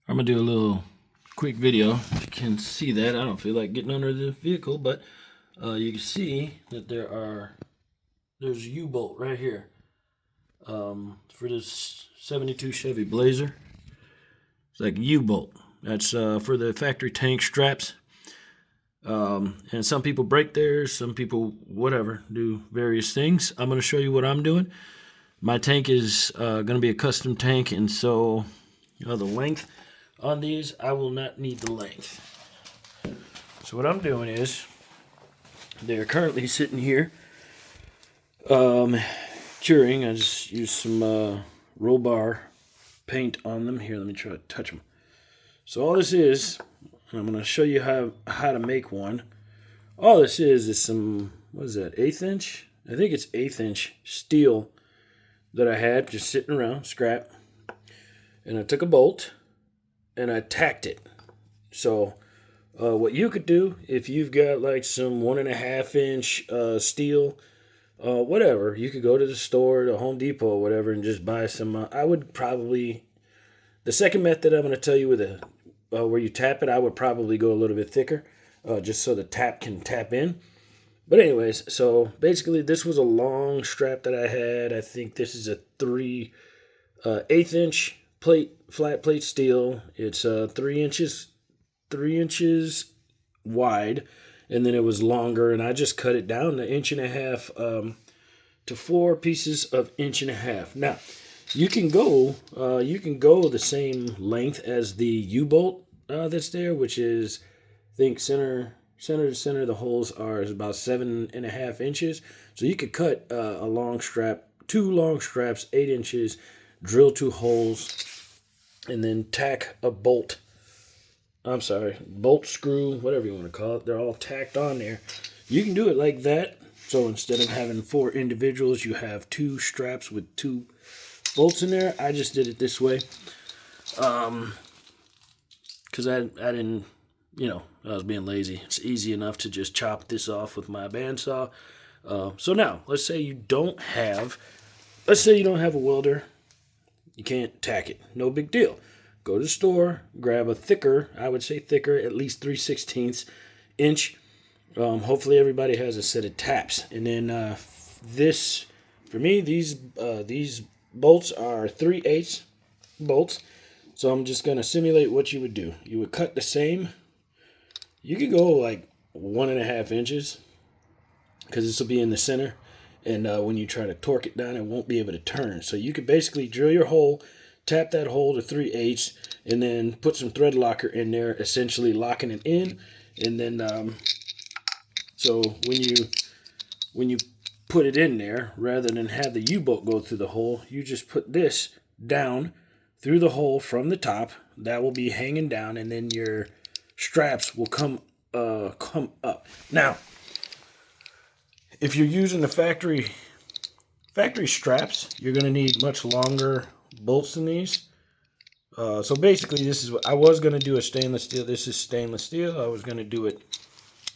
I'm gonna do a little quick video. If you can see that, I don't feel like getting under the vehicle, but you can see that there's a U-bolt right here for this 72 Chevy Blazer. It's like a U-bolt. That's for the factory tank straps. And some people break theirs, some people whatever do various things. I'm going to show you what I'm doing. My tank is going to be a custom tank, and so the length on these, I will not need the length. So what I'm doing is, they're currently sitting here curing. I just used some roll bar paint on them. Here, let me try to touch them. So all this is, I'm going to show you how to make one. All this is some, what is that, 1/8 inch? I think it's 1/8 inch steel that I had just sitting around, scrap. And I took a bolt and I tacked it. So what you could do if you've got like some 1.5 inch steel, whatever, you could go to the store, to Home Depot or whatever, and just buy some. I would probably, the second method I'm going to tell you with a where you tap it, I would probably go a little bit thicker, just so the tap can tap in. But anyways, so basically this was a long strap that I had. I think this is a 3/8 inch plate, flat plate steel. It's 3 inches wide, and then it was longer, and I just cut it down to 1.5 inches to 4 pieces of 1.5 inches. Now, you can go the same length as the U-bolt that's there, which is, I think, center to center. The holes are about 7.5 inches. So you could cut a long strap, 2 long straps, 8 inches, drill 2 holes, and then tack a bolt. Bolt, screw, whatever you want to call it. They're all tacked on there. You can do it like that. So instead of having 4 individuals, you have 2 straps with 2 bolts in there. I just did it this way because I didn't, I was being lazy. It's easy enough to just chop this off with my bandsaw. So now, let's say you don't have a welder. You can't tack it. No big deal. Go to the store, grab a thicker, I would say thicker, at least 3/16 inch. Hopefully everybody has a set of taps. And then this, for me, these bolts are 3/8 bolts. So I'm just going to simulate what you would do. You would cut the same. You could go like 1.5 inches because this will be in the center. And when you try to torque it down, it won't be able to turn. So you could basically drill your hole, tap that hole to 3/8, and then put some thread locker in there, essentially locking it in. And then, so when you put it in there, rather than have the U-bolt go through the hole, you just put this down through the hole from the top. That will be hanging down, and then your straps will come up. Now, if you're using the factory straps, you're going to need much longer bolts than these. So basically, this is what I was going to do. A stainless steel. This is stainless steel. I was going to do it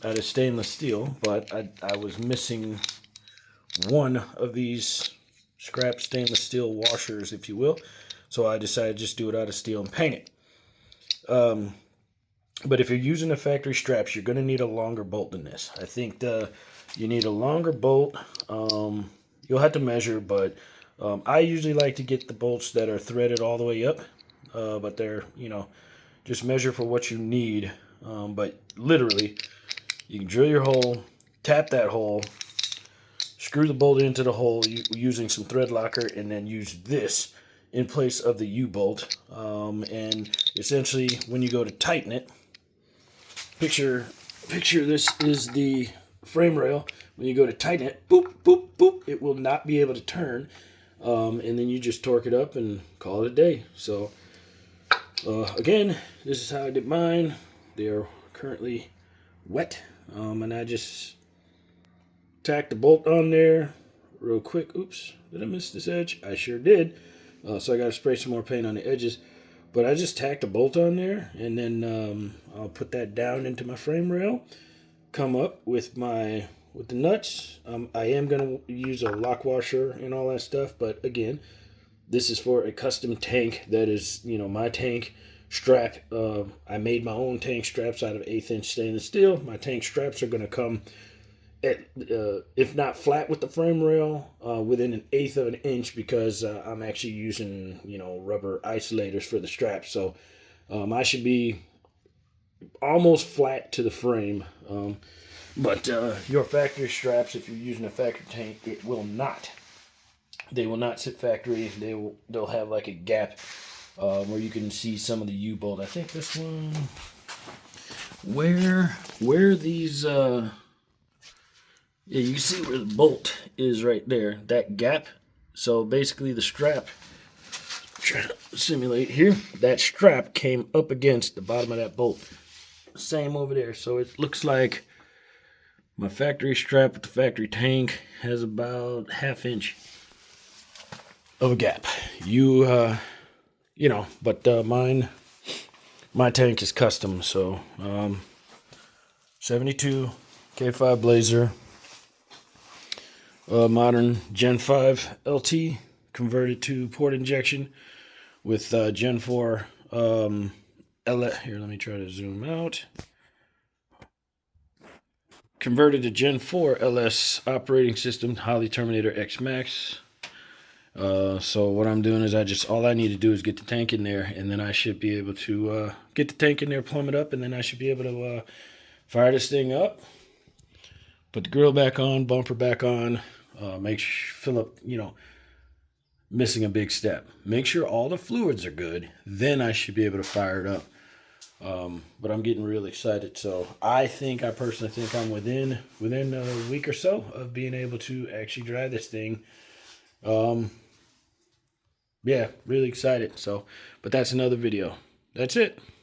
out of stainless steel, but I was missing one of these scrap stainless steel washers, if you will. So I decided to just do it out of steel and paint it. But if you're using the factory straps, you're going to need a longer bolt than this. I think you need a longer bolt. You'll have to measure, but I usually like to get the bolts that are threaded all the way up. But they're, just measure for what you need. But literally, you can drill your hole, tap that hole, screw the bolt into the hole using some thread locker, and then use this in place of the U-bolt. And essentially, when you go to tighten it, picture this is the frame rail. When you go to tighten it, boop, boop, boop, it will not be able to turn. And then you just torque it up and call it a day. So, again, this is how I did mine. They are currently wet. And I just tacked the bolt on there real quick. Oops, did I miss this edge? I sure did. So I got to spray some more paint on the edges. But I just tacked a bolt on there, and then I'll put that down into my frame rail. Come up with the nuts. I am going to use a lock washer and all that stuff, but again, this is for a custom tank that is, my tank strap. I made my own tank straps out of 1/8" stainless steel. My tank straps are going to come at, if not flat with the frame rail, within 1/8 of an inch, because I'm actually using, rubber isolators for the straps. So I should be almost flat to the frame. But your factory straps, if you're using a factory tank, it will not. They will not sit factory. They'll have like a gap where you can see some of the U-bolt. I think this one, where these yeah, you can see where the bolt is right there, that gap. So basically the strap, trying to simulate here, that strap came up against the bottom of that bolt. Same over there. So it looks like my factory strap with the factory tank has about 1/2 inch of a gap. But my tank is custom. So 72 K5 Blazer, modern Gen 5 LT converted to port injection with Gen 4 here, let me try to zoom out. Converted to Gen 4 LS operating system, Holley Terminator X Max. So what I'm doing is all I need to do is get the tank in there, and then I should be able to get the tank in there, plumb it up, and then I should be able to fire this thing up, put the grill back on, bumper back on, fill up, missing a big step. Make sure all the fluids are good, then I should be able to fire it up. But I'm getting really excited. So I personally think I'm within a week or so of being able to actually drive this thing. Yeah, really excited. So, but that's another video. That's it.